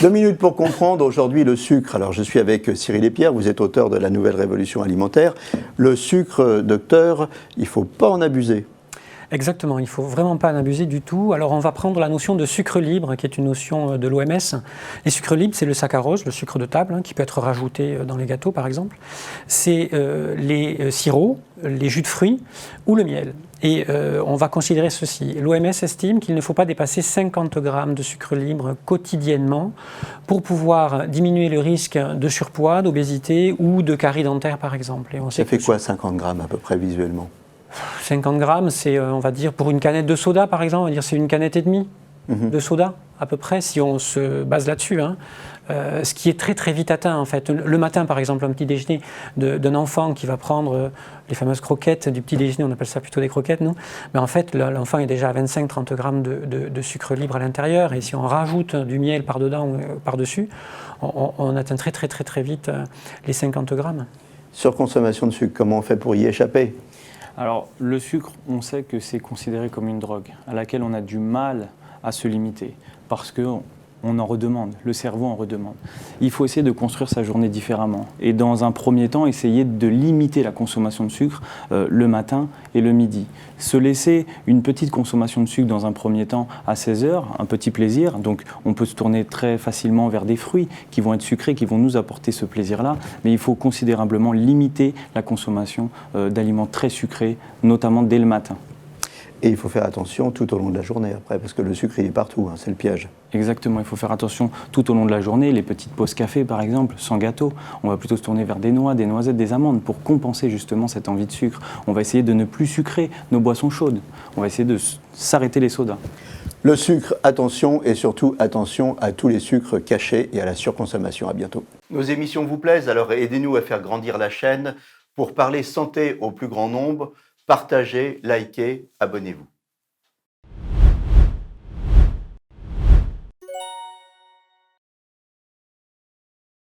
2 minutes pour comprendre aujourd'hui le sucre. Alors je suis avec Cyril Espierre, vous êtes auteur de La Nouvelle Révolution Alimentaire. Le sucre, docteur, il ne faut pas en abuser. Exactement, il ne faut vraiment pas en abuser du tout. Alors on va prendre la notion de sucre libre, qui est une notion de l'OMS. Les sucres libres, c'est le saccharose, le sucre de table, qui peut être rajouté dans les gâteaux par exemple. C'est les sirops, les jus de fruits ou le miel. Et on va considérer ceci. L'OMS estime qu'il ne faut pas dépasser 50 grammes de sucre libre quotidiennement pour pouvoir diminuer le risque de surpoids, d'obésité ou de carie dentaire par exemple. Et on sait Ça fait quoi 50 grammes à peu près visuellement? 50 grammes, c'est, on va dire, pour une canette de soda, par exemple, on va dire c'est une canette et demie de soda, à peu près, si on se base là-dessus. Ce qui est très, très vite atteint, en fait. Le matin, par exemple, un petit déjeuner d'un enfant qui va prendre les fameuses croquettes du petit déjeuner, on appelle ça plutôt des croquettes, nous. Mais en fait, l'enfant est déjà à 25-30 grammes de sucre libre à l'intérieur. Et si on rajoute du miel par-dedans ou par-dessus, on atteint très, très, très, très vite les 50 grammes. Surconsommation de sucre, comment on fait pour y échapper? Alors, le sucre, on sait que c'est considéré comme une drogue à laquelle on a du mal à se limiter parce qu'on en redemande, le cerveau en redemande. Il faut essayer de construire sa journée différemment et dans un premier temps, essayer de limiter la consommation de sucre le matin et le midi. Se laisser une petite consommation de sucre dans un premier temps à 16 heures, un petit plaisir. Donc, on peut se tourner très facilement vers des fruits qui vont être sucrés, qui vont nous apporter ce plaisir-là. Mais il faut considérablement limiter la consommation d'aliments très sucrés, notamment dès le matin. Et il faut faire attention tout au long de la journée après, parce que le sucre il est partout, c'est le piège. Exactement, il faut faire attention tout au long de la journée. Les petites pauses café par exemple, sans gâteau, on va plutôt se tourner vers des noix, des noisettes, des amandes pour compenser justement cette envie de sucre. On va essayer de ne plus sucrer nos boissons chaudes. On va essayer de s'arrêter les sodas. Le sucre, attention, et surtout attention à tous les sucres cachés et à la surconsommation. À bientôt. Nos émissions vous plaisent, alors aidez-nous à faire grandir la chaîne pour parler santé au plus grand nombre. Partagez, likez, abonnez-vous.